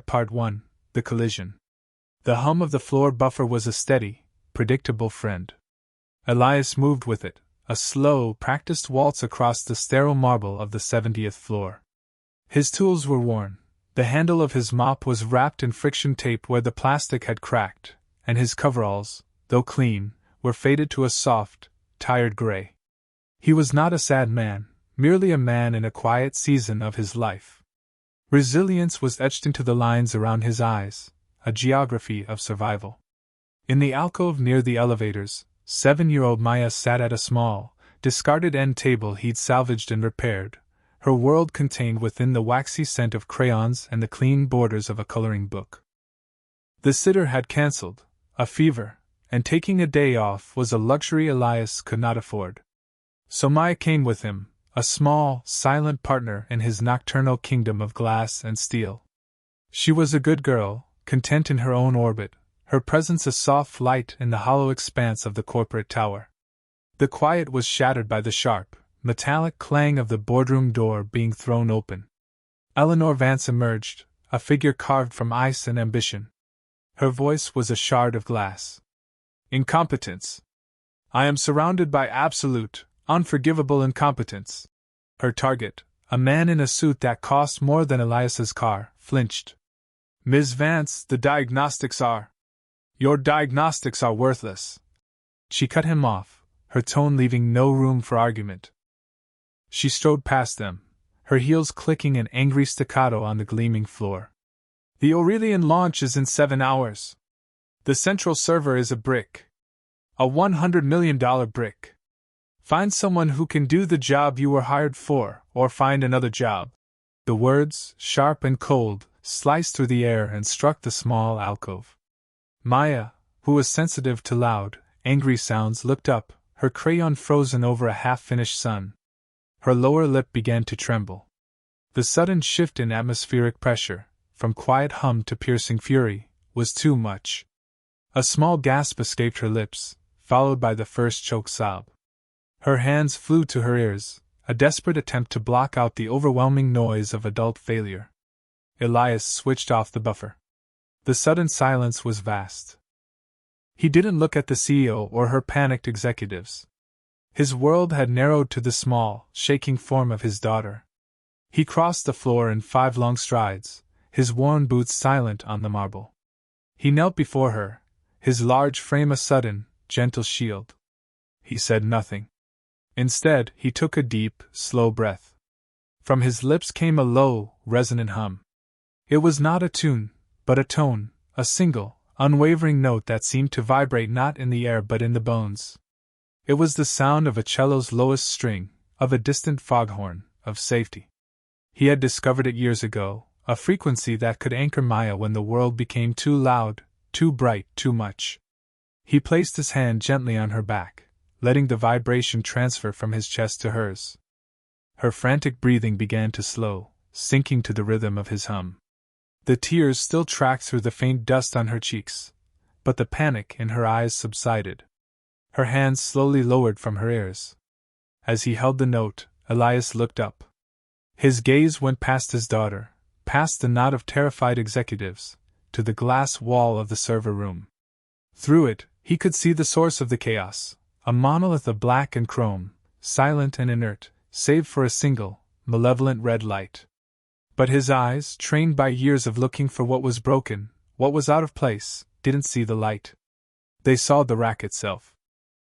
Part 1. The Collision. The hum of the floor buffer was a steady, predictable friend. Elias moved with it, a slow, practiced waltz across the sterile marble of the 70th floor. His tools were worn, the handle of his mop was wrapped in friction tape where the plastic had cracked, and his coveralls, though clean, were faded to a soft, tired gray. He was not a sad man, merely a man in a quiet season of his life. Resilience was etched into the lines around his eyes, a geography of survival. In the alcove near the elevators, 7-year-old Maya sat at a small, discarded end table he'd salvaged and repaired, her world contained within the waxy scent of crayons and the clean borders of a coloring book. The sitter had cancelled, a fever, and taking a day off was a luxury Elias could not afford. So Maya came with him, a small, silent partner in his nocturnal kingdom of glass and steel. She was a good girl, content in her own orbit, her presence a soft light in the hollow expanse of the corporate tower. The quiet was shattered by the sharp, metallic clang of the boardroom door being thrown open. Eleanor Vance emerged, a figure carved from ice and ambition. Her voice was a shard of glass. Incompetence. I am surrounded by absolute, unforgivable incompetence. Her target, a man in a suit that cost more than Elias's car, flinched. Ms. Vance, the diagnostics are. Your diagnostics are worthless. She cut him off, her tone leaving no room for argument. She strode past them, her heels clicking in angry staccato on the gleaming floor. The Aurelian launch is in 7 hours. The central server is a brick. A $100 million brick. Find someone who can do the job you were hired for, or find another job. The words, sharp and cold, sliced through the air and struck the small alcove. Maya, who was sensitive to loud, angry sounds, looked up, her crayon frozen over a half-finished sun. Her lower lip began to tremble. The sudden shift in atmospheric pressure, from quiet hum to piercing fury, was too much. A small gasp escaped her lips, followed by the first choked sob. Her hands flew to her ears, a desperate attempt to block out the overwhelming noise of adult failure. Elias switched off the buffer. The sudden silence was vast. He didn't look at the CEO or her panicked executives. His world had narrowed to the small, shaking form of his daughter. He crossed the floor in 5 long strides, his worn boots silent on the marble. He knelt before her, his large frame a sudden, gentle shield. He said nothing. Instead, he took a deep, slow breath. From his lips came a low, resonant hum. It was not a tune, but a tone, a single, unwavering note that seemed to vibrate not in the air but in the bones. It was the sound of a cello's lowest string, of a distant foghorn, of safety. He had discovered it years ago, a frequency that could anchor Maya when the world became too loud, too bright, too much. He placed his hand gently on her back, letting the vibration transfer from his chest to hers. Her frantic breathing began to slow, sinking to the rhythm of his hum. The tears still tracked through the faint dust on her cheeks, but the panic in her eyes subsided. Her hands slowly lowered from her ears. As he held the note, Elias looked up. His gaze went past his daughter, past the knot of terrified executives, to the glass wall of the server room. Through it, he could see the source of the chaos, a monolith of black and chrome, silent and inert, save for a single, malevolent red light. But his eyes, trained by years of looking for what was broken, what was out of place, didn't see the light. They saw the rack itself.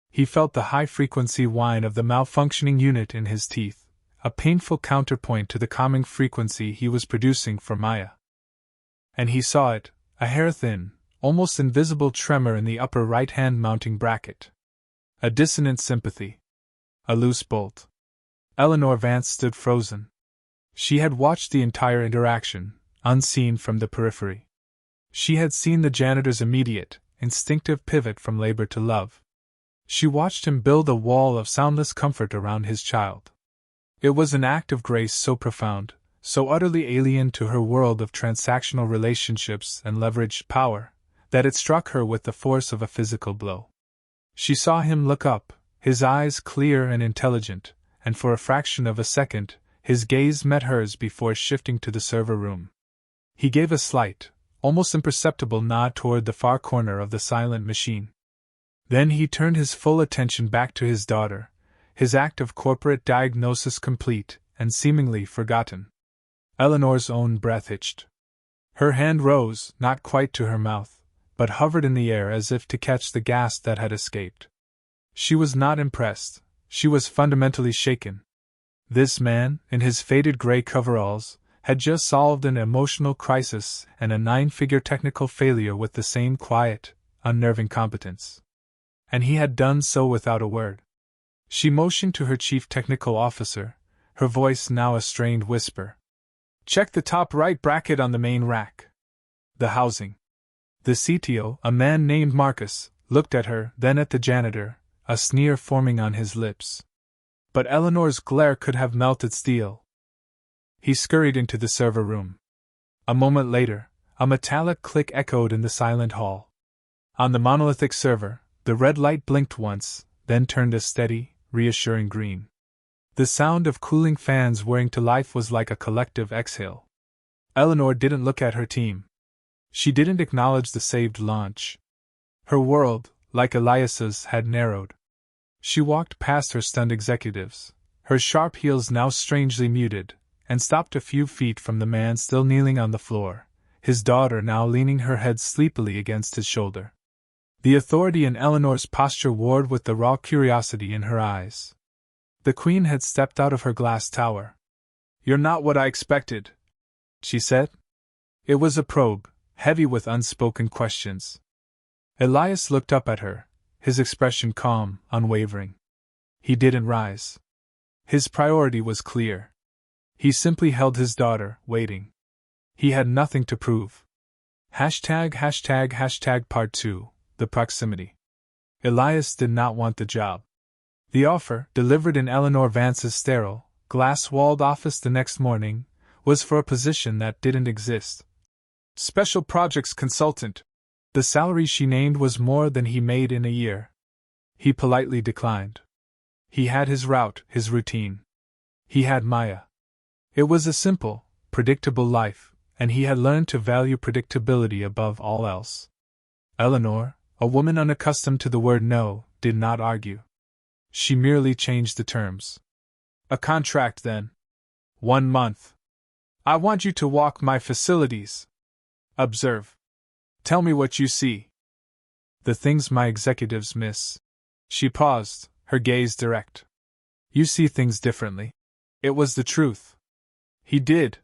He felt the high-frequency whine of the malfunctioning unit in his teeth, a painful counterpoint to the calming frequency he was producing for Maya. And he saw it, a hair-thin, almost invisible tremor in the upper right-hand mounting bracket. A dissonant sympathy. A loose bolt. Eleanor Vance stood frozen. She had watched the entire interaction, unseen from the periphery. She had seen the janitor's immediate, instinctive pivot from labor to love. She watched him build a wall of soundless comfort around his child. It was an act of grace so profound, so utterly alien to her world of transactional relationships and leveraged power, that it struck her with the force of a physical blow. She saw him look up, his eyes clear and intelligent, and for a fraction of a second, His gaze met hers before shifting to the server room. He gave a slight, almost imperceptible nod toward the far corner of the silent machine. Then he turned his full attention back to his daughter, his act of corporate diagnosis complete and seemingly forgotten. Eleanor's own breath hitched. Her hand rose, not quite to her mouth, but hovered in the air as if to catch the gasp that had escaped. She was not impressed, she was fundamentally shaken. This man, in his faded gray coveralls, had just solved an emotional crisis and a 9-figure technical failure with the same quiet, unnerving competence. And he had done so without a word. She motioned to her chief technical officer, her voice now a strained whisper. "Check the top right bracket on the main rack." The housing. The CTO, a man named Marcus, looked at her, then at the janitor, a sneer forming on his lips. But Eleanor's glare could have melted steel. He scurried into the server room. A moment later, a metallic click echoed in the silent hall. On the monolithic server, the red light blinked once, then turned a steady, reassuring green. The sound of cooling fans whirring to life was like a collective exhale. Eleanor didn't look at her team. She didn't acknowledge the saved launch. Her world, like Elias's, had narrowed. She walked past her stunned executives, her sharp heels now strangely muted, and stopped a few feet from the man still kneeling on the floor, his daughter now leaning her head sleepily against his shoulder. The authority in Eleanor's posture warred with the raw curiosity in her eyes. The Queen had stepped out of her glass tower. "You're not what I expected," she said. It was a probe, heavy with unspoken questions. Elias looked up at her, his expression calm, unwavering. He didn't rise. His priority was clear. He simply held his daughter, waiting. He had nothing to prove. Part 2, the proximity. Elias did not want the job. The offer, delivered in Eleanor Vance's sterile, glass-walled office the next morning, was for a position that didn't exist. Special projects consultant. The salary she named was more than he made in a year. He politely declined. He had his route, his routine. He had Maya. It was a simple, predictable life, and he had learned to value predictability above all else. Eleanor, a woman unaccustomed to the word no, did not argue. She merely changed the terms. "A contract, then. 1 month. I want you to walk my facilities. Observe. Tell me what you see." "The things my executives miss." She paused, her gaze direct. "You see things differently." It was the truth. He did.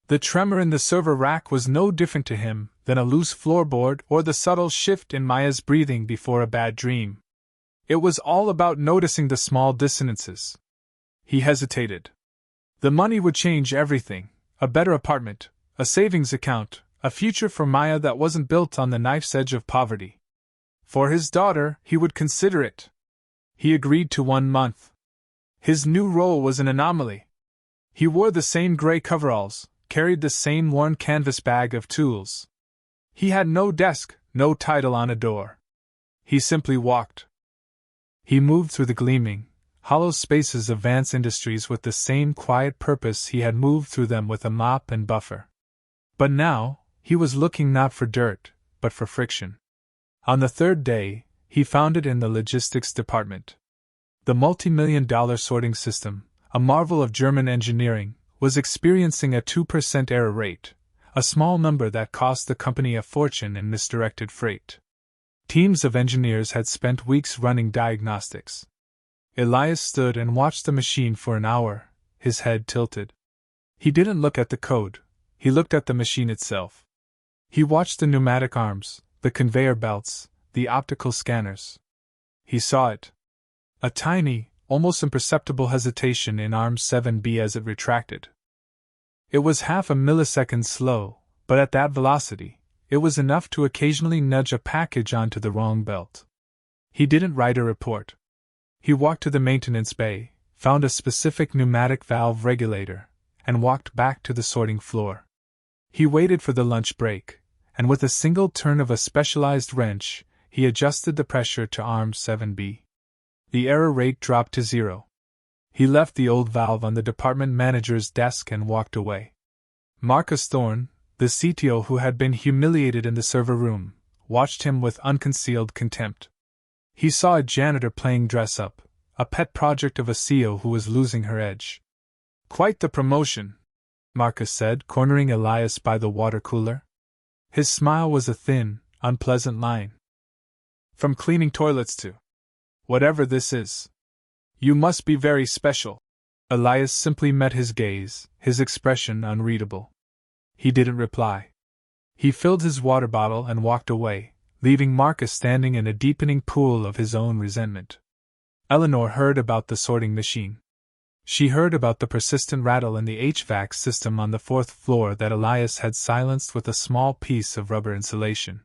The tremor in the server rack was no different to him than a loose floorboard or the subtle shift in Maya's breathing before a bad dream. It was all about noticing the small dissonances. He hesitated. The money would change everything: a better apartment, a savings account, a future for Maya that wasn't built on the knife's edge of poverty. For his daughter, he would consider it. He agreed to 1 month. His new role was an anomaly. He wore the same gray coveralls, carried the same worn canvas bag of tools. He had no desk, no title on a door. He simply walked. He moved through the gleaming, hollow spaces of Vance Industries with the same quiet purpose he had moved through them with a mop and buffer. But now, he was looking not for dirt, but for friction. On the 3rd day, he found it in the logistics department. The multi-million-dollar sorting system, a marvel of German engineering, was experiencing a 2% error rate, a small number that cost the company a fortune in misdirected freight. Teams of engineers had spent weeks running diagnostics. Elias stood and watched the machine for an hour, his head tilted. He didn't look at the code, he looked at the machine itself. He watched the pneumatic arms, the conveyor belts, the optical scanners. He saw it. A tiny, almost imperceptible hesitation in arm 7B as it retracted. It was half a millisecond slow, but at that velocity, it was enough to occasionally nudge a package onto the wrong belt. He didn't write a report. He walked to the maintenance bay, found a specific pneumatic valve regulator, and walked back to the sorting floor. He waited for the lunch break, and with a single turn of a specialized wrench, he adjusted the pressure to arm 7B. The error rate dropped to 0. He left the old valve on the department manager's desk and walked away. Marcus Thorne, the CTO who had been humiliated in the server room, watched him with unconcealed contempt. He saw a janitor playing dress-up, a pet project of a CEO who was losing her edge. "Quite the promotion," Marcus said, cornering Elias by the water cooler. His smile was a thin, unpleasant line. "From cleaning toilets to whatever this is. You must be very special." Elias simply met his gaze, his expression unreadable. He didn't reply. He filled his water bottle and walked away, leaving Marcus standing in a deepening pool of his own resentment. Eleanor heard about the sorting machine. She heard about the persistent rattle in the HVAC system on the 4th floor that Elias had silenced with a small piece of rubber insulation.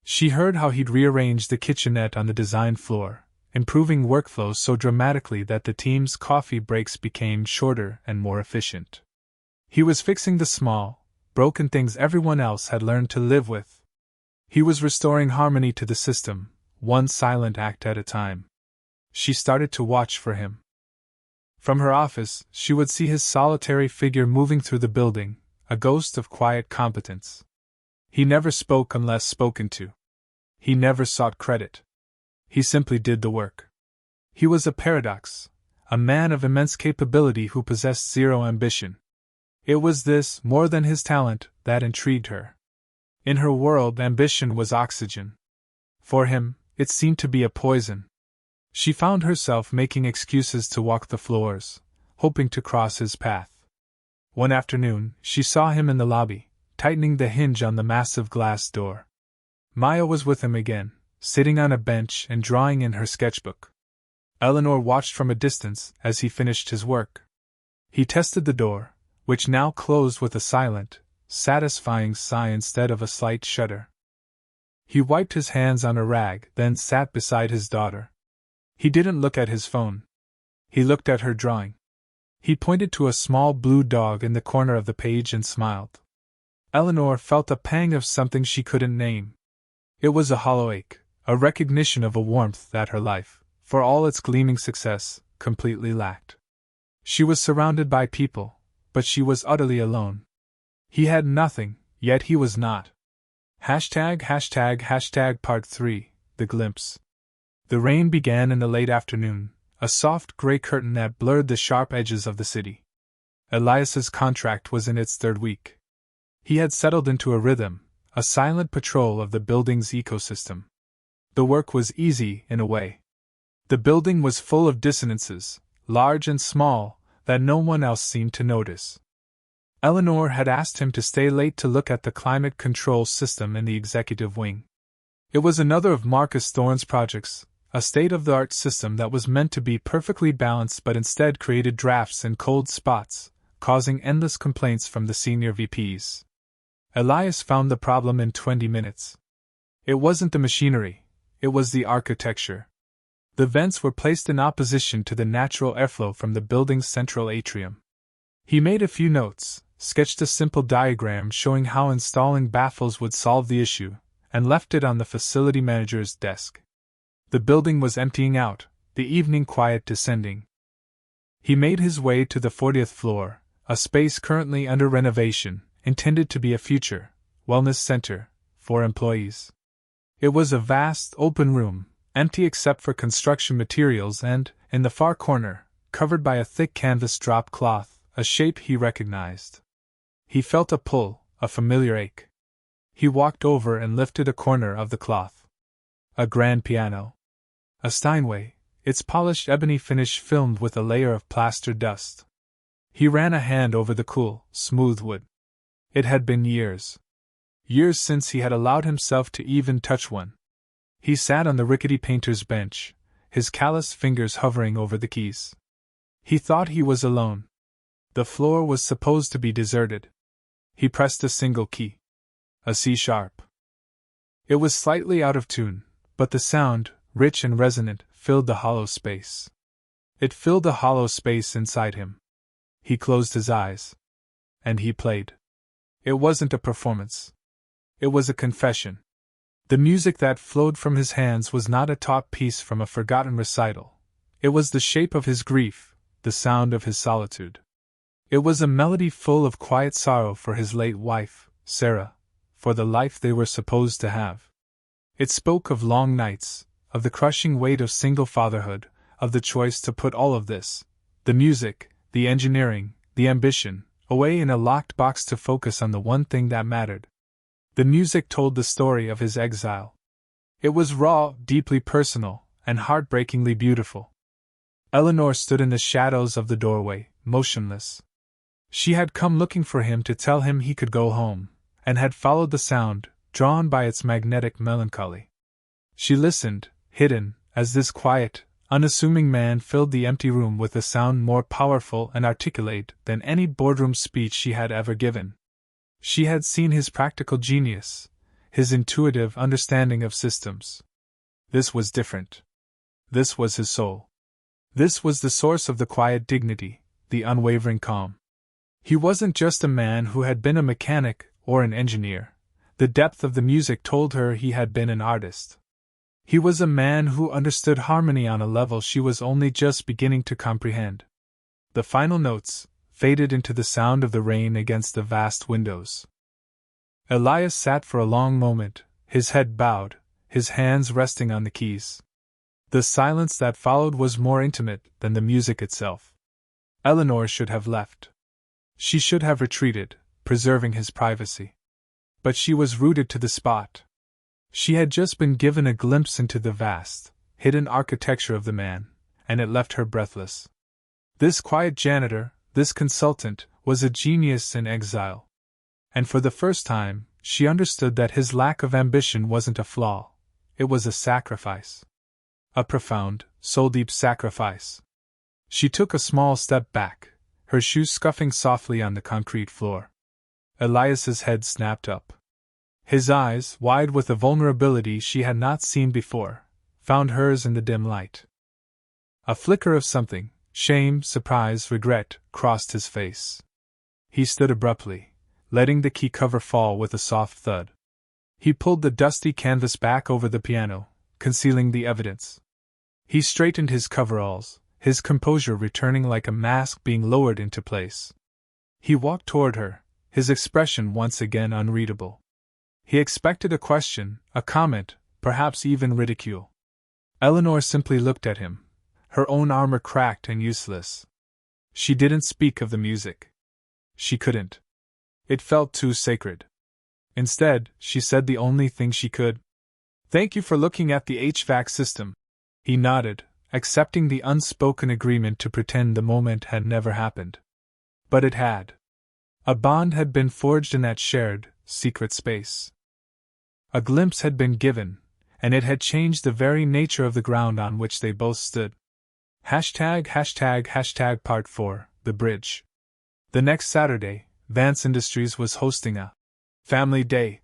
She heard how he'd rearranged the kitchenette on the design floor, improving workflow so dramatically that the team's coffee breaks became shorter and more efficient. He was fixing the small, broken things everyone else had learned to live with. He was restoring harmony to the system, one silent act at a time. She started to watch for him. From her office, she would see his solitary figure moving through the building, a ghost of quiet competence. He never spoke unless spoken to. He never sought credit. He simply did the work. He was a paradox, a man of immense capability who possessed zero ambition. It was this, more than his talent, that intrigued her. In her world, ambition was oxygen. For him, it seemed to be a poison. She found herself making excuses to walk the floors, hoping to cross his path. One afternoon, she saw him in the lobby, tightening the hinge on the massive glass door. Maya was with him again, sitting on a bench and drawing in her sketchbook. Eleanor watched from a distance as he finished his work. He tested the door, which now closed with a silent, satisfying sigh instead of a slight shudder. He wiped his hands on a rag, then sat beside his daughter. He didn't look at his phone. He looked at her drawing. He pointed to a small blue dog in the corner of the page and smiled. Eleanor felt a pang of something she couldn't name. It was a hollow ache, a recognition of a warmth that her life, for all its gleaming success, completely lacked. She was surrounded by people, but she was utterly alone. He had nothing, yet he was not. Part 3, The Glimpse. The rain began in the late afternoon, a soft gray curtain that blurred the sharp edges of the city. Elias's contract was in its 3rd week. He had settled into a rhythm, a silent patrol of the building's ecosystem. The work was easy, in a way. The building was full of dissonances, large and small, that no one else seemed to notice. Eleanor had asked him to stay late to look at the climate control system in the executive wing. It was another of Marcus Thorne's projects, a state-of-the-art system that was meant to be perfectly balanced but instead created drafts and cold spots, causing endless complaints from the senior VPs. Elias found the problem in 20 minutes. It wasn't the machinery, it was the architecture. The vents were placed in opposition to the natural airflow from the building's central atrium. He made a few notes, sketched a simple diagram showing how installing baffles would solve the issue, and left it on the facility manager's desk. The building was emptying out, the evening quiet descending. He made his way to the 40th floor, a space currently under renovation, intended to be a future wellness center for employees. It was a vast, open room, empty except for construction materials and, in the far corner, covered by a thick canvas drop cloth, a shape he recognized. He felt a pull, a familiar ache. He walked over and lifted a corner of the cloth. A grand piano. A Steinway, its polished ebony finish filmed with a layer of plaster dust. He ran a hand over the cool, smooth wood. It had been years. Years since he had allowed himself to even touch one. He sat on the rickety painter's bench, his calloused fingers hovering over the keys. He thought he was alone. The floor was supposed to be deserted. He pressed a single key. A C-sharp. It was slightly out of tune, but the sound, rich and resonant, filled the hollow space. It filled the hollow space inside him. He closed his eyes. And he played. It wasn't a performance. It was a confession. The music that flowed from his hands was not a taught piece from a forgotten recital. It was the shape of his grief, the sound of his solitude. It was a melody full of quiet sorrow for his late wife, Sarah, for the life they were supposed to have. It spoke of long nights, of the crushing weight of single fatherhood, of the choice to put all of this, the music, the engineering, the ambition, away in a locked box to focus on the one thing that mattered. The music told the story of his exile. It was raw, deeply personal, and heartbreakingly beautiful. Eleanor stood in the shadows of the doorway, motionless. She had come looking for him to tell him he could go home, and had followed the sound, drawn by its magnetic melancholy. She listened, hidden, as this quiet, unassuming man filled the empty room with a sound more powerful and articulate than any boardroom speech she had ever given. She had seen his practical genius, his intuitive understanding of systems. This was different. This was his soul. This was the source of the quiet dignity, the unwavering calm. He wasn't just a man who had been a mechanic or an engineer. The depth of the music told her he had been an artist. He was a man who understood harmony on a level she was only just beginning to comprehend. The final notes faded into the sound of the rain against the vast windows. Elias sat for a long moment, his head bowed, his hands resting on the keys. The silence that followed was more intimate than the music itself. Eleanor should have left. She should have retreated, preserving his privacy. But she was rooted to the spot. She had just been given a glimpse into the vast, hidden architecture of the man, and it left her breathless. This quiet janitor, this consultant, was a genius in exile. And for the first time, she understood that his lack of ambition wasn't a flaw, it was a sacrifice. A profound, soul-deep sacrifice. She took a small step back, her shoes scuffing softly on the concrete floor. Elias's head snapped up. His eyes, wide with a vulnerability she had not seen before, found hers in the dim light. A flicker of something, shame, surprise, regret, crossed his face. He stood abruptly, letting the key cover fall with a soft thud. He pulled the dusty canvas back over the piano, concealing the evidence. He straightened his coveralls, his composure returning like a mask being lowered into place. He walked toward her, his expression once again unreadable. He expected a question, a comment, perhaps even ridicule. Eleanor simply looked at him, her own armor cracked and useless. She didn't speak of the music. She couldn't. It felt too sacred. Instead, she said the only thing she could. "Thank you for looking at the HVAC system." He nodded, accepting the unspoken agreement to pretend the moment had never happened. But it had. A bond had been forged in that shared, secret space. A glimpse had been given, and it had changed the very nature of the ground on which they both stood. Part 4, The Bridge. The next Saturday, Vance Industries was hosting a Family Day,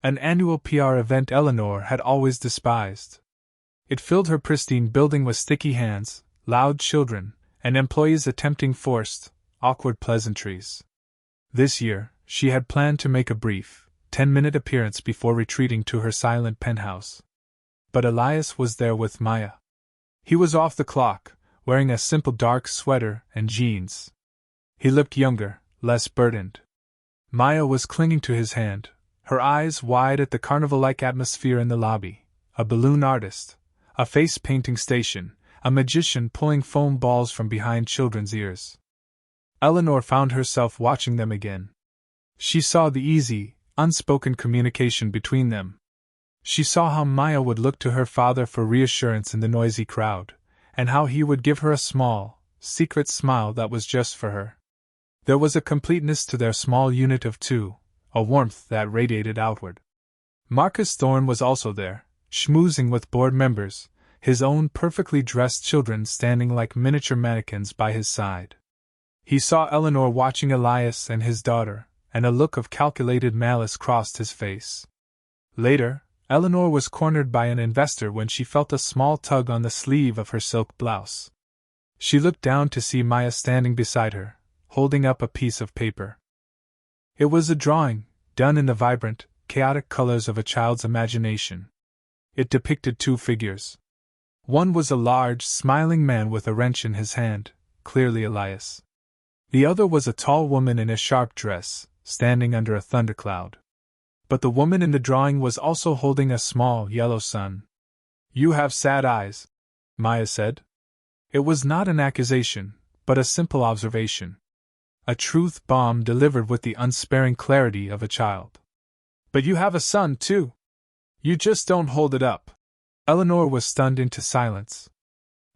an annual PR event Eleanor had always despised. It filled her pristine building with sticky hands, loud children, and employees attempting forced, awkward pleasantries. This year, she had planned to make a brief, 10-minute appearance before retreating to her silent penthouse. But Elias was there with Maya. He was off the clock, wearing a simple dark sweater and jeans. He looked younger, less burdened. Maya was clinging to his hand, her eyes wide at the carnival-like atmosphere in the lobby, a balloon artist, a face-painting station, a magician pulling foam balls from behind children's ears. Eleanor found herself watching them again. She saw the easy, unspoken communication between them. She saw how Maya would look to her father for reassurance in the noisy crowd, and how he would give her a small, secret smile that was just for her. There was a completeness to their small unit of two, a warmth that radiated outward. Marcus Thorne was also there, schmoozing with board members, his own perfectly dressed children standing like miniature mannequins by his side. He saw Eleanor watching Elias and his daughter, and a look of calculated malice crossed his face. Later, Eleanor was cornered by an investor when she felt a small tug on the sleeve of her silk blouse. She looked down to see Maya standing beside her, holding up a piece of paper. It was a drawing, done in the vibrant, chaotic colors of a child's imagination. It depicted two figures. One was a large, smiling man with a wrench in his hand, clearly Elias. The other was a tall woman in a sharp dress, standing under a thundercloud. But the woman in the drawing was also holding a small, yellow sun. "You have sad eyes," Maya said. It was not an accusation, but a simple observation. A truth bomb delivered with the unsparing clarity of a child. "But you have a son, too. You just don't hold it up." Eleanor was stunned into silence.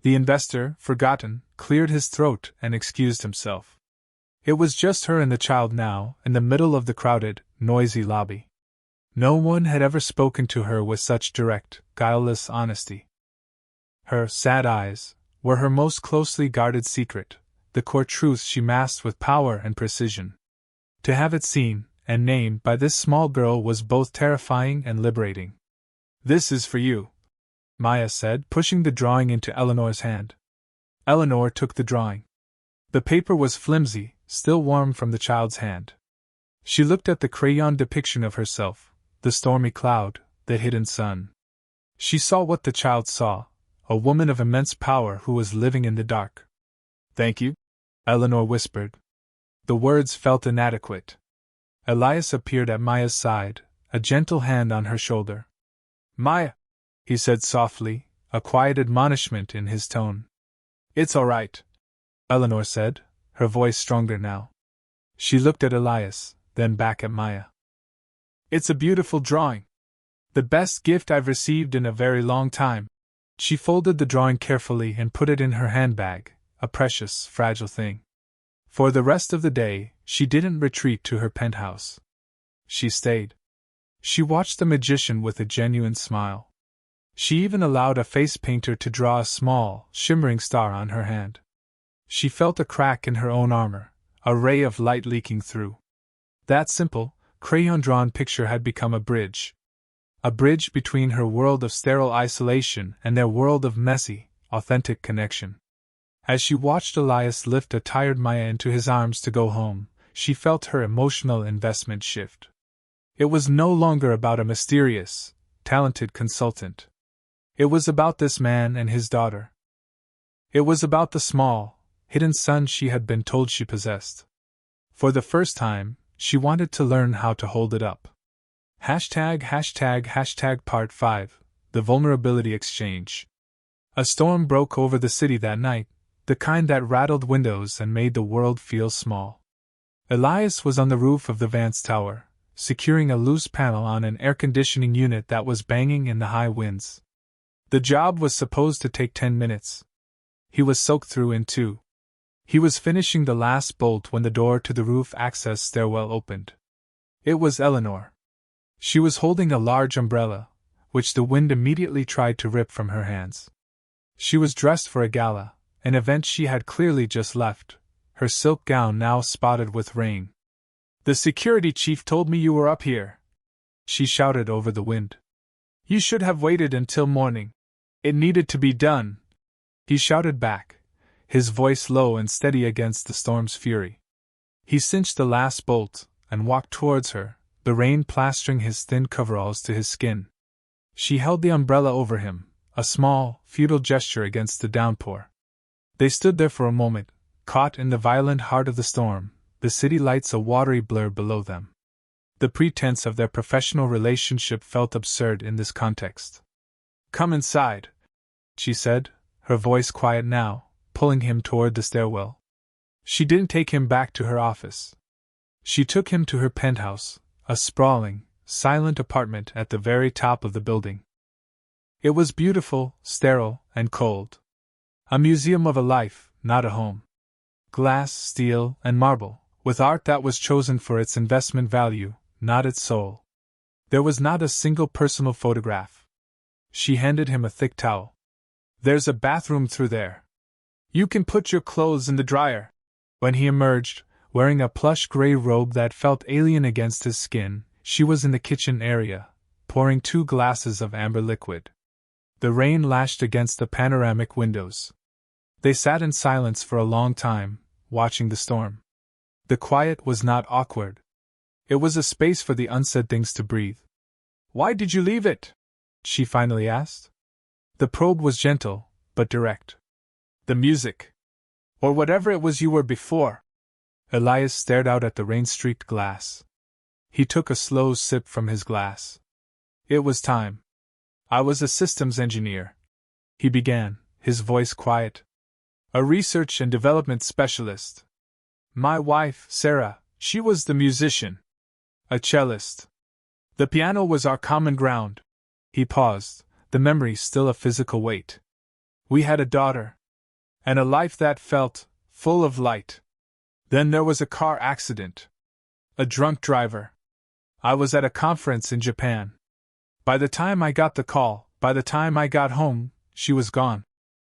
The investor, forgotten, cleared his throat and excused himself. It was just her and the child now, in the middle of the crowded, noisy lobby. No one had ever spoken to her with such direct, guileless honesty. Her sad eyes were her most closely guarded secret, the core truth she masked with power and precision. To have it seen and named by this small girl was both terrifying and liberating. "This is for you," Maya said, pushing the drawing into Eleanor's hand. Eleanor took the drawing. The paper was flimsy, still warm from the child's hand. She looked at the crayon depiction of herself, the stormy cloud, the hidden sun. She saw what the child saw, a woman of immense power who was living in the dark. "Thank you," Eleanor whispered. The words felt inadequate. Elias appeared at Maya's side, a gentle hand on her shoulder. "Maya," he said softly, a quiet admonishment in his tone. "It's all right," Eleanor said, her voice stronger now. She looked at Elias, then back at Maya. "It's a beautiful drawing. The best gift I've received in a very long time." She folded the drawing carefully and put it in her handbag, a precious, fragile thing. For the rest of the day, she didn't retreat to her penthouse. She stayed. She watched the magician with a genuine smile. She even allowed a face painter to draw a small, shimmering star on her hand. She felt a crack in her own armor, a ray of light leaking through. That simple, crayon-drawn picture had become a bridge. A bridge between her world of sterile isolation and their world of messy, authentic connection. As she watched Elias lift a tired Maya into his arms to go home, she felt her emotional investment shift. It was no longer about a mysterious, talented consultant. It was about this man and his daughter. It was about the small, hidden son she had been told she possessed. For the first time, she wanted to learn how to hold it up. ##### Part 5. The Vulnerability Exchange. A storm broke over the city that night, the kind that rattled windows and made the world feel small. Elias was on the roof of the Vance Tower, securing a loose panel on an air-conditioning unit that was banging in the high winds. The job was supposed to take 10 minutes. He was soaked through in 2. He was finishing the last bolt when the door to the roof access stairwell opened. It was Eleanor. She was holding a large umbrella, which the wind immediately tried to rip from her hands. She was dressed for a gala, an event she had clearly just left, her silk gown now spotted with rain. "The security chief told me you were up here," she shouted over the wind. "You should have waited until morning. It needed to be done," he shouted back, his voice low and steady against the storm's fury. He cinched the last bolt and walked towards her, the rain plastering his thin coveralls to his skin. She held the umbrella over him, a small, futile gesture against the downpour. They stood there for a moment, caught in the violent heart of the storm, the city lights a watery blur below them. The pretense of their professional relationship felt absurd in this context. "Come inside," she said, her voice quiet now, pulling him toward the stairwell. She didn't take him back to her office. She took him to her penthouse, a sprawling, silent apartment at the very top of the building. It was beautiful, sterile, and cold. A museum of a life, not a home. Glass, steel, and marble, with art that was chosen for its investment value, not its soul. There was not a single personal photograph. She handed him a thick towel. "There's a bathroom through there. You can put your clothes in the dryer." When he emerged, wearing a plush gray robe that felt alien against his skin, she was in the kitchen area, pouring 2 glasses of amber liquid. The rain lashed against the panoramic windows. They sat in silence for a long time, watching the storm. The quiet was not awkward. It was a space for the unsaid things to breathe. "Why did you leave it?" she finally asked. The probe was gentle, but direct. "The music." Or whatever it was you were before. Elias stared out at the rain-streaked glass. He took a slow sip from his glass. It was time. I was a systems engineer, he began, his voice quiet. A research and development specialist. My wife, Sarah, she was the musician. A cellist. The piano was our common ground. He paused, the memory still a physical weight. We had a daughter. And a life that felt full of light. Then there was a car accident. A drunk driver. I was at a conference in Japan. By the time I got the call, by the time I got home, she was gone.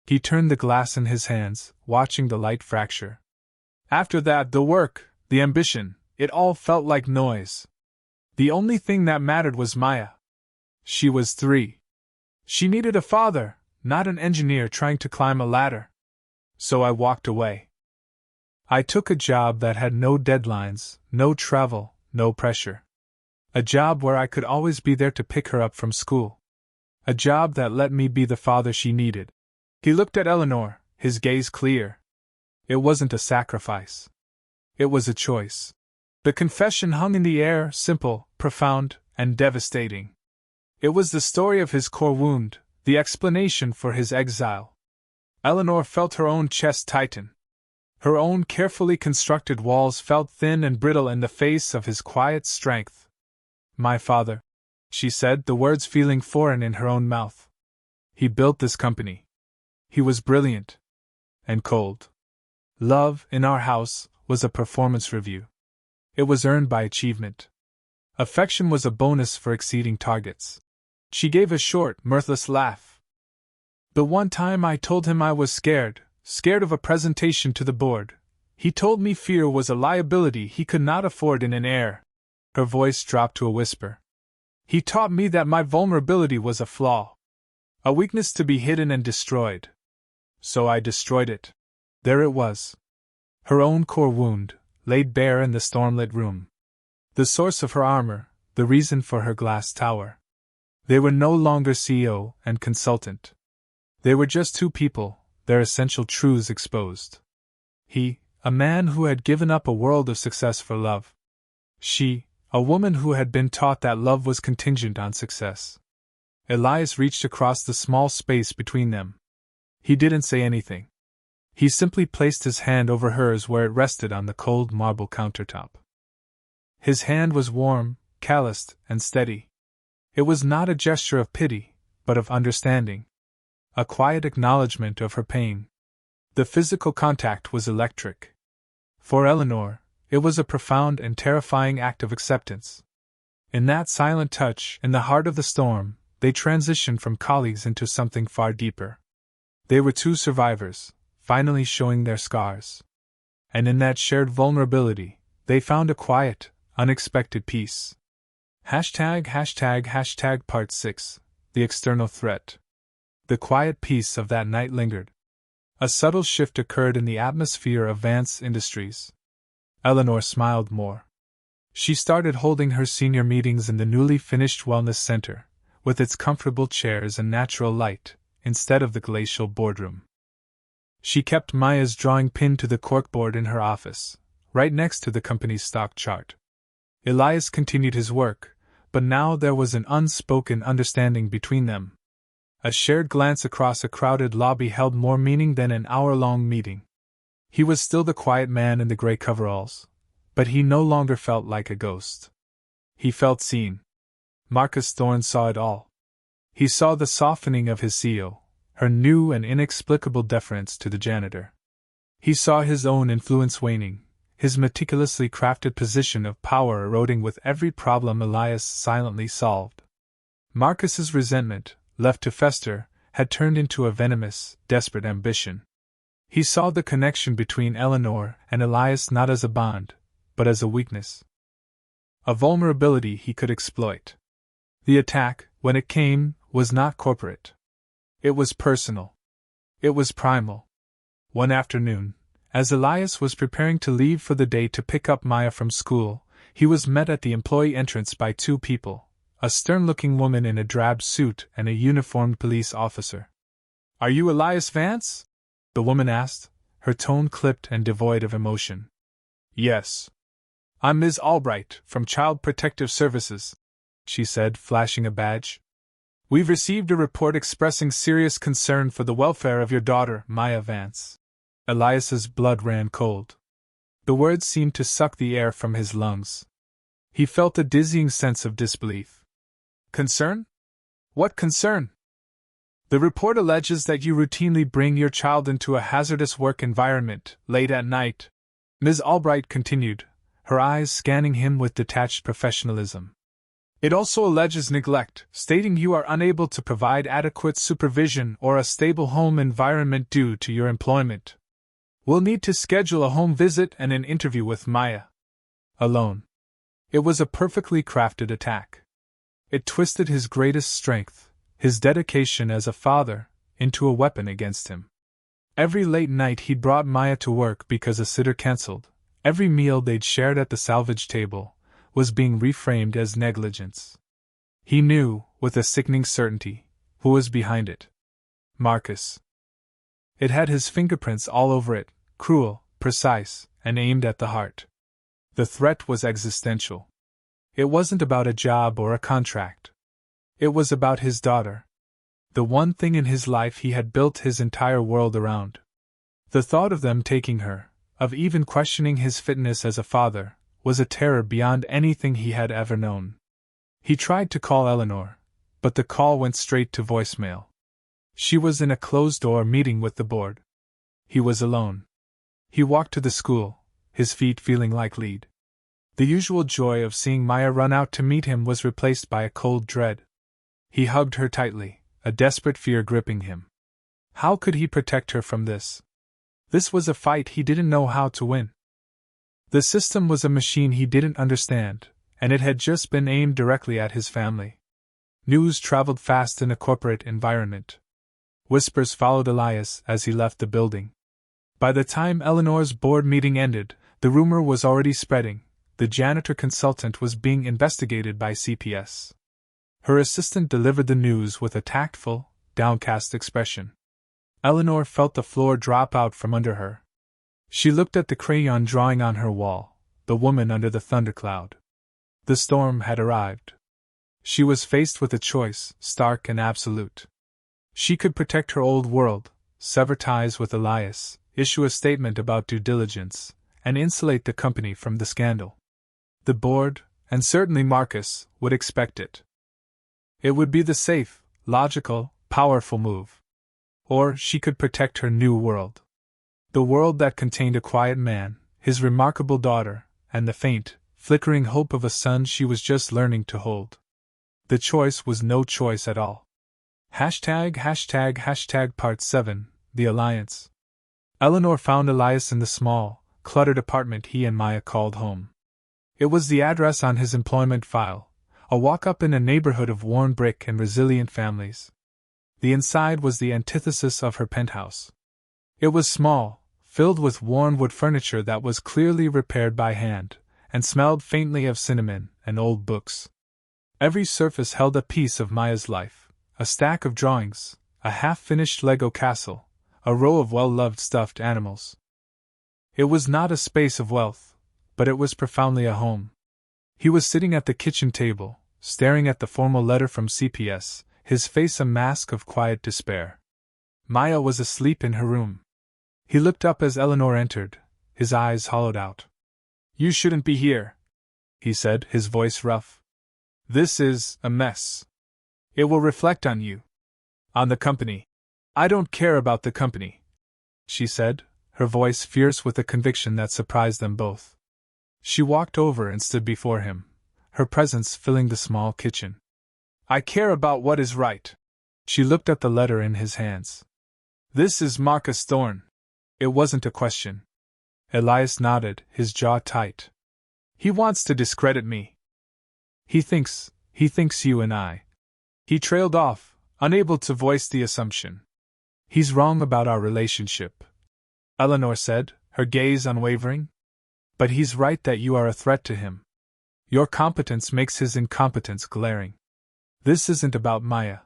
He turned the glass in his hands, watching the light fracture. After that, the work, the ambition, it all felt like noise. The only thing that mattered was Maya. She was 3. She needed a father, not an engineer trying to climb a ladder. So I walked away. I took a job that had no deadlines, no travel, no pressure. A job where I could always be there to pick her up from school. A job that let me be the father she needed. He looked at Eleanor, his gaze clear. It wasn't a sacrifice. It was a choice. The confession hung in the air, simple, profound, and devastating. It was the story of his core wound, the explanation for his exile. Eleanor felt her own chest tighten. Her own carefully constructed walls felt thin and brittle in the face of his quiet strength. My father, she said, the words feeling foreign in her own mouth. He built this company. He was brilliant. And cold. Love, in our house, was a performance review. It was earned by achievement. Affection was a bonus for exceeding targets. She gave a short, mirthless laugh. The one time I told him I was scared of a presentation to the board, he told me fear was a liability he could not afford in an heir. Her voice dropped to a whisper. He taught me that my vulnerability was a flaw. A weakness to be hidden and destroyed. So I destroyed it. There it was. Her own core wound, laid bare in the stormlit room. The source of her armor, the reason for her glass tower. They were no longer CEO and consultant. They were just 2 people, their essential truths exposed. He, a man who had given up a world of success for love. She, a woman who had been taught that love was contingent on success. Elias reached across the small space between them. He didn't say anything. He simply placed his hand over hers where it rested on the cold marble countertop. His hand was warm, calloused, and steady. It was not a gesture of pity, but of understanding. A quiet acknowledgement of her pain. The physical contact was electric. For Eleanor, it was a profound and terrifying act of acceptance. In that silent touch, in the heart of the storm, they transitioned from colleagues into something far deeper. They were 2 survivors, finally showing their scars. And in that shared vulnerability, they found a quiet, unexpected peace. ### Part 6. The external threat. The quiet peace of that night lingered. A subtle shift occurred in the atmosphere of Vance Industries. Eleanor smiled more. She started holding her senior meetings in the newly finished Wellness Center, with its comfortable chairs and natural light, instead of the glacial boardroom. She kept Maya's drawing pinned to the corkboard in her office, right next to the company's stock chart. Elias continued his work, but now there was an unspoken understanding between them. A shared glance across a crowded lobby held more meaning than an hour-long meeting. He was still the quiet man in the gray coveralls, but he no longer felt like a ghost. He felt seen. Marcus Thorne saw it all. He saw the softening of his CEO, her new and inexplicable deference to the janitor. He saw his own influence waning, his meticulously crafted position of power eroding with every problem Elias silently solved. Marcus's resentment, left to fester, had turned into a venomous, desperate ambition. He saw the connection between Eleanor and Elias not as a bond, but as a weakness. A vulnerability he could exploit. The attack, when it came, was not corporate. It was personal. It was primal. One afternoon, as Elias was preparing to leave for the day to pick up Maya from school, he was met at the employee entrance by 2 people, a stern-looking woman in a drab suit and a uniformed police officer. "Are you Elias Vance?" the woman asked, her tone clipped and devoid of emotion. Yes. I'm Ms. Albright, from Child Protective Services, she said, flashing a badge. We've received a report expressing serious concern for the welfare of your daughter, Maya Vance. Elias's blood ran cold. The words seemed to suck the air from his lungs. He felt a dizzying sense of disbelief. Concern? What concern? The report alleges that you routinely bring your child into a hazardous work environment, late at night, Ms. Albright continued, her eyes scanning him with detached professionalism. It also alleges neglect, stating you are unable to provide adequate supervision or a stable home environment due to your employment. We'll need to schedule a home visit and an interview with Maya. Alone. It was a perfectly crafted attack. It twisted his greatest strength, his dedication as a father, into a weapon against him. Every late night he'd brought Maya to work because a sitter cancelled. Every meal they'd shared at the salvage table was being reframed as negligence. He knew, with a sickening certainty, who was behind it. Marcus. It had his fingerprints all over it, cruel, precise, and aimed at the heart. The threat was existential. It wasn't about a job or a contract. It was about his daughter. The one thing in his life he had built his entire world around. The thought of them taking her, of even questioning his fitness as a father, was a terror beyond anything he had ever known. He tried to call Eleanor, but the call went straight to voicemail. She was in a closed-door meeting with the board. He was alone. He walked to the school, his feet feeling like lead. The usual joy of seeing Maya run out to meet him was replaced by a cold dread. He hugged her tightly, a desperate fear gripping him. How could he protect her from this? This was a fight he didn't know how to win. The system was a machine he didn't understand, and it had just been aimed directly at his family. News traveled fast in a corporate environment. Whispers followed Elias as he left the building. By the time Eleanor's board meeting ended, the rumor was already spreading. The janitor consultant was being investigated by CPS. Her assistant delivered the news with a tactful, downcast expression. Eleanor felt the floor drop out from under her. She looked at the crayon drawing on her wall, the woman under the thundercloud. The storm had arrived. She was faced with a choice, stark and absolute. She could protect her old world, sever ties with Elias, issue a statement about due diligence, and insulate the company from the scandal. The board, and certainly Marcus, would expect it. It would be the safe, logical, powerful move. Or she could protect her new world. The world that contained a quiet man, his remarkable daughter, and the faint, flickering hope of a son she was just learning to hold. The choice was no choice at all. Part 7, The Alliance. Eleanor found Elias in the small, cluttered apartment he and Maya called home. It was the address on his employment file, a walk-up in a neighborhood of worn brick and resilient families. The inside was the antithesis of her penthouse. It was small, filled with worn wood furniture that was clearly repaired by hand, and smelled faintly of cinnamon and old books. Every surface held a piece of Maya's life, a stack of drawings, a half-finished Lego castle, a row of well-loved stuffed animals. It was not a space of wealth, but it was profoundly a home. He was sitting at the kitchen table, staring at the formal letter from CPS, his face a mask of quiet despair. Maya was asleep in her room. He looked up as Eleanor entered, his eyes hollowed out. "You shouldn't be here," he said, his voice rough. "This is a mess. It will reflect on you. On the company." "I don't care about the company," she said, her voice fierce with a conviction that surprised them both. She walked over and stood before him, her presence filling the small kitchen. "I care about what is right." She looked at the letter in his hands. "This is Marcus Thorne." It wasn't a question. Elias nodded, his jaw tight. "He wants to discredit me. He thinks you and I." He trailed off, unable to voice the assumption. "He's wrong about our relationship," Eleanor said, her gaze unwavering. "But he's right that you are a threat to him. Your competence makes his incompetence glaring. This isn't about Maya.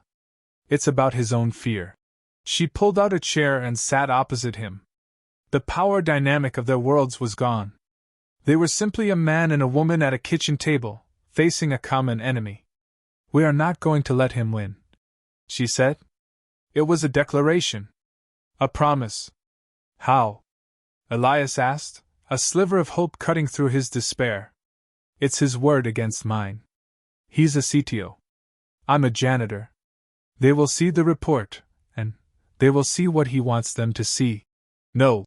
It's about his own fear." She pulled out a chair and sat opposite him. The power dynamic of their worlds was gone. They were simply a man and a woman at a kitchen table, facing a common enemy. "We are not going to let him win," she said. It was a declaration. A promise. "How?" Elias asked, a sliver of hope cutting through his despair. "It's his word against mine. He's a CTO. I'm a janitor. They will see the report, and they will see what he wants them to see." "No,"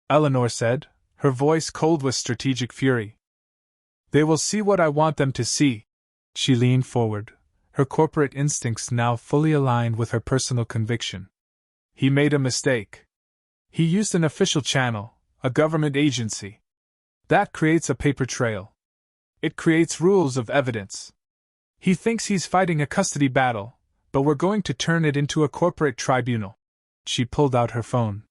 Eleanor said, her voice cold with strategic fury. "They will see what I want them to see." She leaned forward, her corporate instincts now fully aligned with her personal conviction. "He made a mistake. He used an official channel, a government agency. That creates a paper trail. It creates rules of evidence. He thinks he's fighting a custody battle, but we're going to turn it into a corporate tribunal." She pulled out her phone.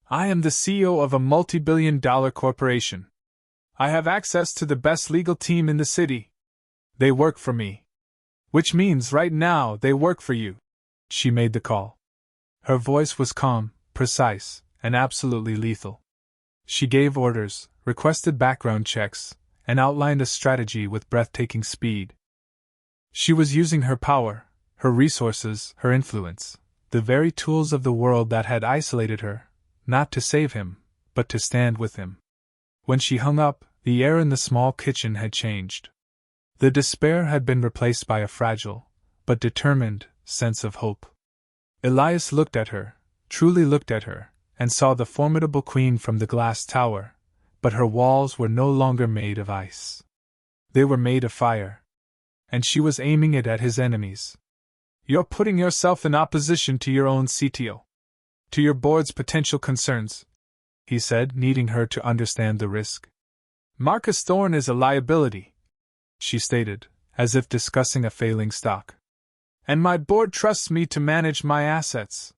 "I am the CEO of a multi-billion-dollar corporation. I have access to the best legal team in the city. They work for me. Which means right now they work for you." She made the call. Her voice was calm, precise, and absolutely lethal. She gave orders, requested background checks, and outlined a strategy with breathtaking speed. She was using her power, her resources, her influence, the very tools of the world that had isolated her, not to save him, but to stand with him. When she hung up, the air in the small kitchen had changed. The despair had been replaced by a fragile, but determined, sense of hope. Elias looked at her, truly looked at her, and saw the formidable queen from the glass tower, but her walls were no longer made of ice. They were made of fire. And she was aiming it at his enemies. "You're putting yourself in opposition to your own CTO. To your board's potential concerns," he said, needing her to understand the risk. "Marcus Thorne is a liability," she stated, as if discussing a failing stock. "And my board trusts me to manage my assets.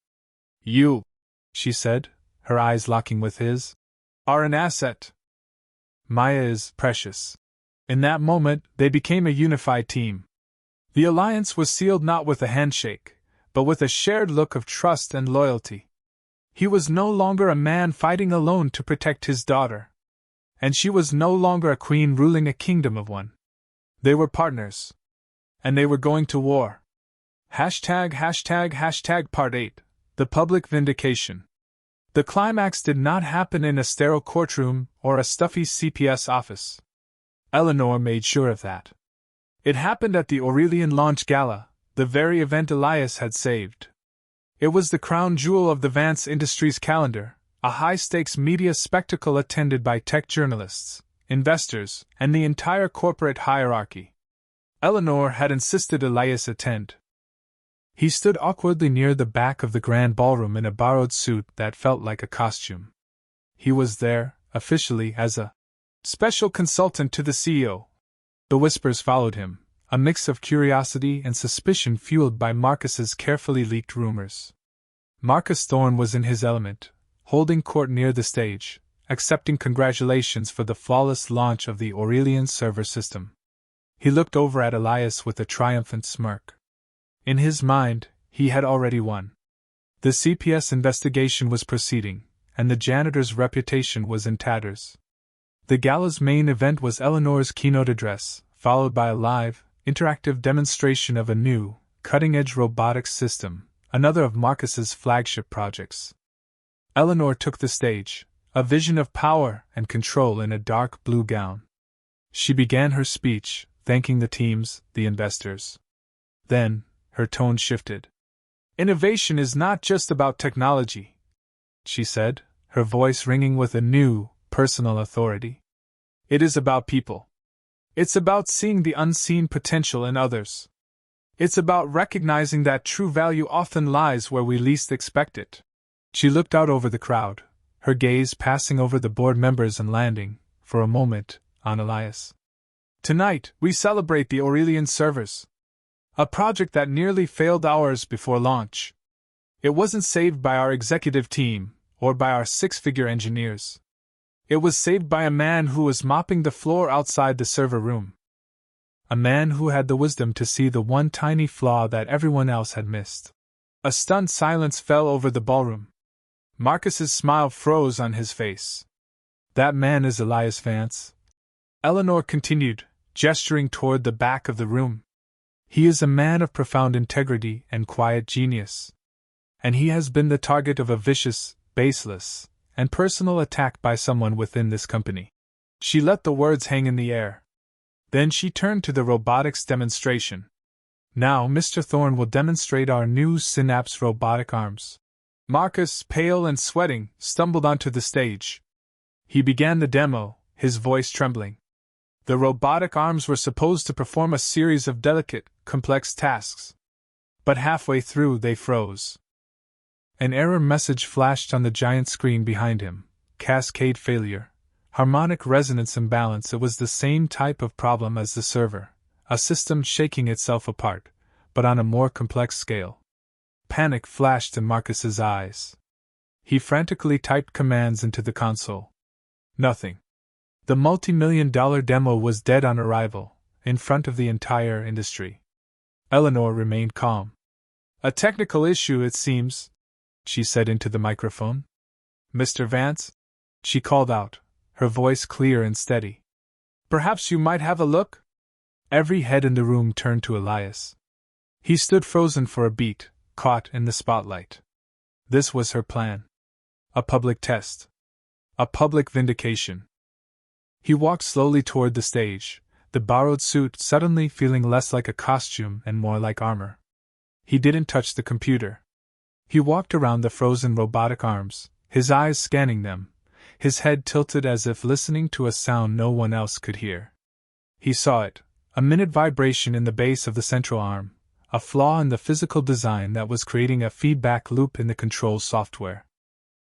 You," she said, her eyes locking with his, "are an asset. Maya is precious." In that moment, they became a unified team. The alliance was sealed not with a handshake, but with a shared look of trust and loyalty. He was no longer a man fighting alone to protect his daughter. And she was no longer a queen ruling a kingdom of one. They were partners. And they were going to war. Part 8. The Public Vindication. The climax did not happen in a sterile courtroom or a stuffy CPS office. Eleanor made sure of that. It happened at the Aurelian Launch Gala, the very event Elias had saved. It was the crown jewel of the Vance Industries calendar, a high-stakes media spectacle attended by tech journalists, investors, and the entire corporate hierarchy. Eleanor had insisted Elias attend. He stood awkwardly near the back of the grand ballroom in a borrowed suit that felt like a costume. He was there, officially, as a special consultant to the CEO. The whispers followed him, a mix of curiosity and suspicion fueled by Marcus's carefully leaked rumors. Marcus Thorne was in his element, holding court near the stage, accepting congratulations for the flawless launch of the Aurelian server system. He looked over at Elias with a triumphant smirk. In his mind, he had already won. The CPS investigation was proceeding, and the janitor's reputation was in tatters. The gala's main event was Eleanor's keynote address, followed by a live, interactive demonstration of a new, cutting-edge robotics system, another of Marcus's flagship projects. Eleanor took the stage, a vision of power and control in a dark blue gown. She began her speech, thanking the teams, the investors. Then, her tone shifted. "Innovation is not just about technology," she said, her voice ringing with a new, personal authority. "It is about people. It's about seeing the unseen potential in others. It's about recognizing that true value often lies where we least expect it." She looked out over the crowd, her gaze passing over the board members and landing, for a moment, on Elias. "Tonight, we celebrate the Aurelian servers. A project that nearly failed hours before launch. It wasn't saved by our executive team, or by our six-figure engineers. It was saved by a man who was mopping the floor outside the server room. A man who had the wisdom to see the one tiny flaw that everyone else had missed." A stunned silence fell over the ballroom. Marcus's smile froze on his face. That man is Elias Vance, Eleanor continued, gesturing toward the back of the room. He is a man of profound integrity and quiet genius. And he has been the target of a vicious, baseless, and personal attack by someone within this company. She let the words hang in the air. Then she turned to the robotics demonstration. Now Mr. Thorne will demonstrate our new Synapse robotic arms. Marcus, pale and sweating, stumbled onto the stage. He began the demo, his voice trembling. The robotic arms were supposed to perform a series of delicate, complex tasks. But halfway through they froze. An error message flashed on the giant screen behind him. Cascade failure. Harmonic resonance imbalance. It was the same type of problem as the server, a system shaking itself apart, but on a more complex scale. Panic flashed in Marcus's eyes. He frantically typed commands into the console. Nothing. The multi-million-dollar demo was dead on arrival, in front of the entire industry. Eleanor remained calm. A technical issue, it seems, she said into the microphone. Mr. Vance? She called out, her voice clear and steady. Perhaps you might have a look? Every head in the room turned to Elias. He stood frozen for a beat, caught in the spotlight. This was her plan. A public test. A public vindication. He walked slowly toward the stage, the borrowed suit suddenly feeling less like a costume and more like armor. He didn't touch the computer. He walked around the frozen robotic arms, his eyes scanning them, his head tilted as if listening to a sound no one else could hear. He saw it, a minute vibration in the base of the central arm, a flaw in the physical design that was creating a feedback loop in the control software.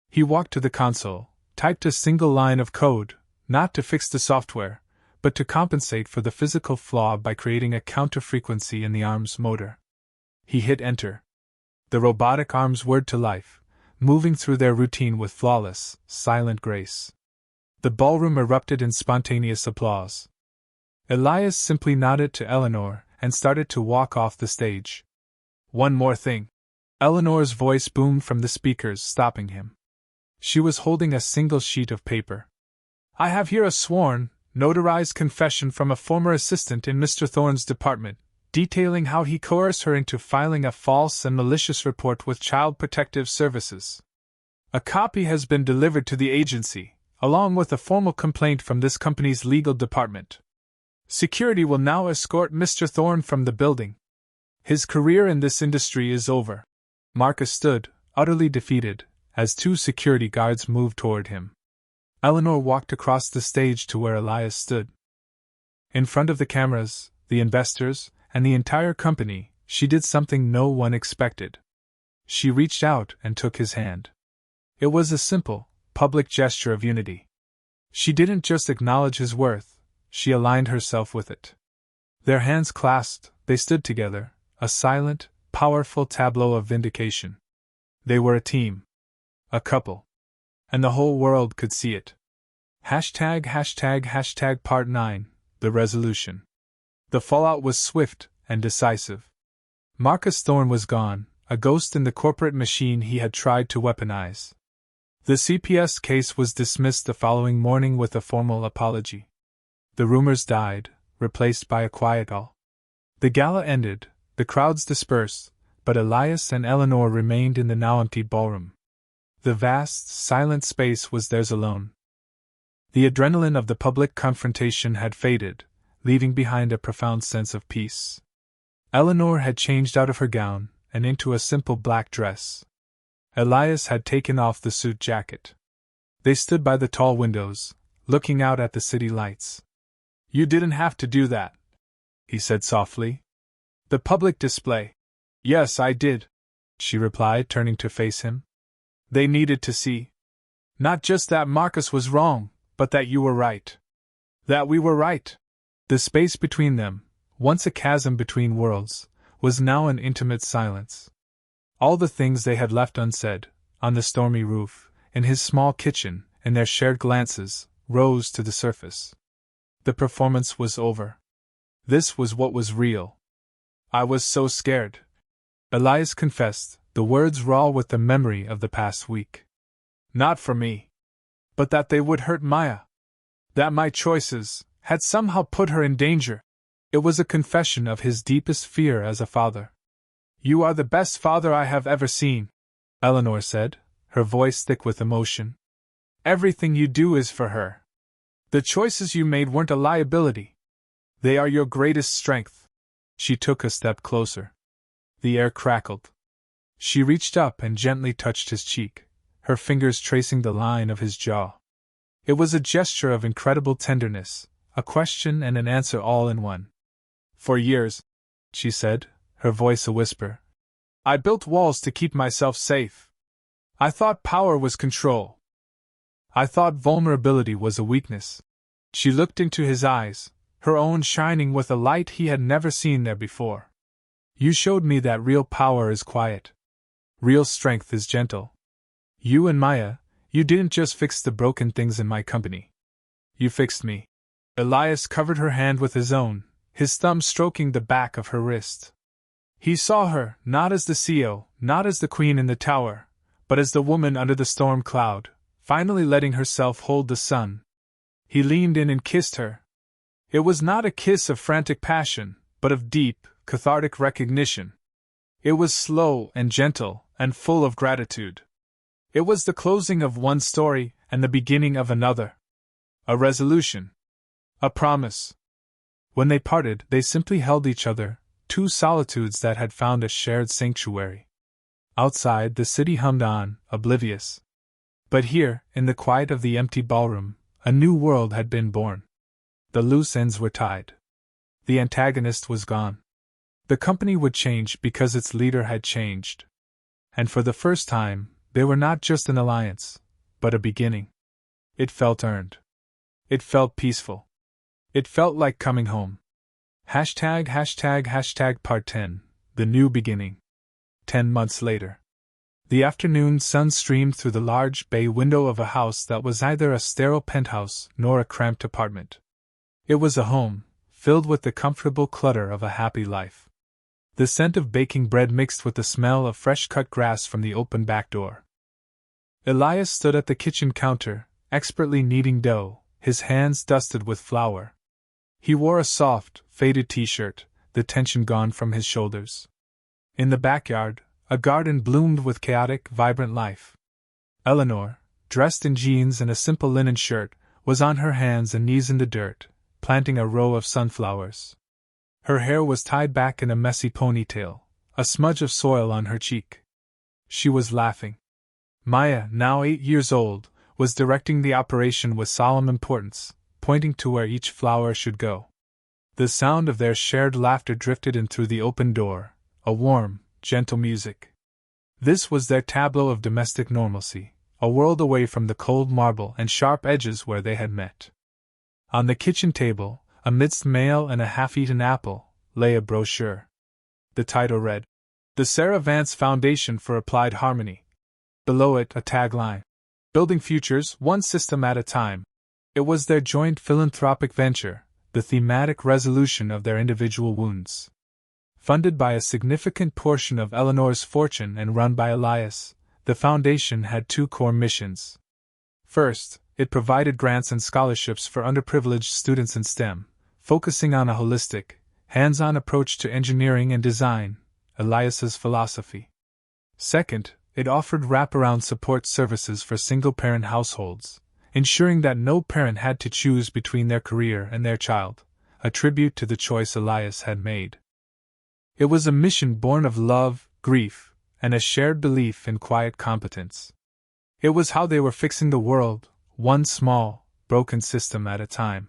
He walked to the console, typed a single line of code, not to fix the software, but to compensate for the physical flaw by creating a counter-frequency in the arm's motor. He hit enter. The robotic arms whirred to life, moving through their routine with flawless, silent grace. The ballroom erupted in spontaneous applause. Elias simply nodded to Eleanor and started to walk off the stage. One more thing. Eleanor's voice boomed from the speakers, stopping him. She was holding a single sheet of paper. I have here a sworn, notarized confession from a former assistant in Mr. Thorne's department, detailing how he coerced her into filing a false and malicious report with Child Protective Services. A copy has been delivered to the agency, along with a formal complaint from this company's legal department. Security will now escort Mr. Thorne from the building. His career in this industry is over. Marcus stood, utterly defeated, as two security guards moved toward him. Eleanor walked across the stage to where Elias stood. In front of the cameras, the investors, and the entire company, she did something no one expected. She reached out and took his hand. It was a simple, public gesture of unity. She didn't just acknowledge his worth, she aligned herself with it. Their hands clasped, they stood together, a silent, powerful tableau of vindication. They were a team. A couple. And the whole world could see it. #### Part 9, The Resolution. The fallout was swift and decisive. Marcus Thorne was gone, a ghost in the corporate machine he had tried to weaponize. The CPS case was dismissed the following morning with a formal apology. The rumors died, replaced by a quiet lull. The gala ended, the crowds dispersed, but Elias and Eleanor remained in the now empty ballroom. The vast, silent space was theirs alone. The adrenaline of the public confrontation had faded, leaving behind a profound sense of peace. Eleanor had changed out of her gown and into a simple black dress. Elias had taken off the suit jacket. They stood by the tall windows, looking out at the city lights. You didn't have to do that, he said softly. The public display. Yes, I did, she replied, turning to face him. They needed to see. Not just that Marcus was wrong, but that you were right. That we were right. The space between them, once a chasm between worlds, was now an intimate silence. All the things they had left unsaid, on the stormy roof, in his small kitchen, in their shared glances, rose to the surface. The performance was over. This was what was real. I was so scared, Elias confessed, the words raw with the memory of the past week. Not for me. But that they would hurt Maya. That my choices had somehow put her in danger. It was a confession of his deepest fear as a father. You are the best father I have ever seen, Eleanor said, her voice thick with emotion. Everything you do is for her. The choices you made weren't a liability. They are your greatest strength. She took a step closer. The air crackled. She reached up and gently touched his cheek, her fingers tracing the line of his jaw. It was a gesture of incredible tenderness, a question and an answer all in one. For years, she said, her voice a whisper, I built walls to keep myself safe. I thought power was control. I thought vulnerability was a weakness. She looked into his eyes, her own shining with a light he had never seen there before. You showed me that real power is quiet. Real strength is gentle. You and Maya, you didn't just fix the broken things in my company. You fixed me. Elias covered her hand with his own, his thumb stroking the back of her wrist. He saw her, not as the CEO, not as the queen in the tower, but as the woman under the storm cloud, finally letting herself hold the sun. He leaned in and kissed her. It was not a kiss of frantic passion, but of deep, cathartic recognition. It was slow and gentle, and full of gratitude. It was the closing of one story and the beginning of another. A resolution. A promise. When they parted, they simply held each other, two solitudes that had found a shared sanctuary. Outside, the city hummed on, oblivious. But here, in the quiet of the empty ballroom, a new world had been born. The loose ends were tied. The antagonist was gone. The company would change because its leader had changed. And for the first time, they were not just an alliance, but a beginning. It felt earned. It felt peaceful. It felt like coming home. Hashtag Part 10, the new beginning. 10 months later. The afternoon sun streamed through the large bay window of a house that was neither a sterile penthouse nor a cramped apartment. It was a home, filled with the comfortable clutter of a happy life. The scent of baking bread mixed with the smell of fresh-cut grass from the open back door. Elias stood at the kitchen counter, expertly kneading dough, his hands dusted with flour. He wore a soft, faded t-shirt, the tension gone from his shoulders. In the backyard, a garden bloomed with chaotic, vibrant life. Eleanor, dressed in jeans and a simple linen shirt, was on her hands and knees in the dirt, planting a row of sunflowers. Her hair was tied back in a messy ponytail, a smudge of soil on her cheek. She was laughing. Maya, now 8 years old, was directing the operation with solemn importance, pointing to where each flower should go. The sound of their shared laughter drifted in through the open door, a warm, gentle music. This was their tableau of domestic normalcy, a world away from the cold marble and sharp edges where they had met. On the kitchen table, amidst mail and a half-eaten apple, lay a brochure. The title read, The Sarah Vance Foundation for Applied Harmony. Below it, a tagline, Building Futures, One System at a Time. It was their joint philanthropic venture, the thematic resolution of their individual wounds. Funded by a significant portion of Eleanor's fortune and run by Elias, the foundation had two core missions. First, it provided grants and scholarships for underprivileged students in STEM, focusing on a holistic, hands-on approach to engineering and design, Elias's philosophy. Second, it offered wraparound support services for single-parent households, ensuring that no parent had to choose between their career and their child, a tribute to the choice Elias had made. It was a mission born of love, grief, and a shared belief in quiet competence. It was how they were fixing the world, one small, broken system at a time.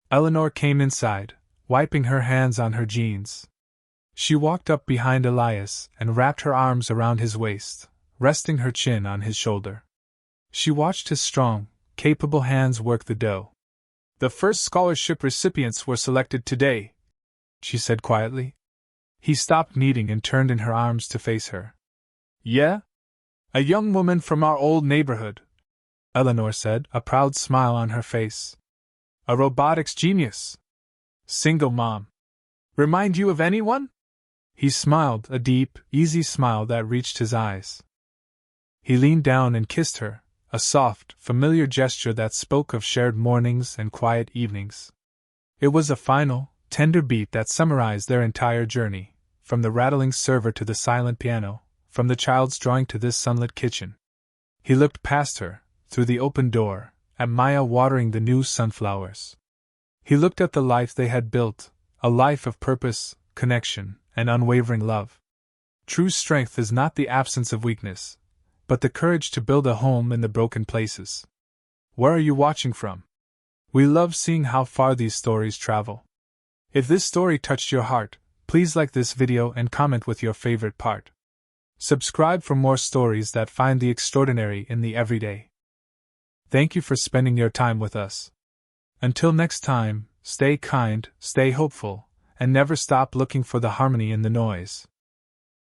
Eleanor came inside, wiping her hands on her jeans. She walked up behind Elias and wrapped her arms around his waist, resting her chin on his shoulder. She watched his strong, capable hands work the dough. The first scholarship recipients were selected today, she said quietly. He stopped kneading and turned in her arms to face her. Yeah? A young woman from our old neighborhood, Eleanor said, a proud smile on her face. A robotics genius. Single mom. Remind you of anyone? He smiled, a deep, easy smile that reached his eyes. He leaned down and kissed her, a soft, familiar gesture that spoke of shared mornings and quiet evenings. It was a final, tender beat that summarized their entire journey, from the rattling server to the silent piano, from the child's drawing to this sunlit kitchen. He looked past her, through the open door, at Maya watering the new sunflowers. He looked at the life they had built, a life of purpose, connection, and unwavering love. True strength is not the absence of weakness, but the courage to build a home in the broken places. Where are you watching from? We love seeing how far these stories travel. If this story touched your heart, please like this video and comment with your favorite part. Subscribe for more stories that find the extraordinary in the everyday. Thank you for spending your time with us. Until next time, stay kind, stay hopeful, and never stop looking for the harmony in the noise.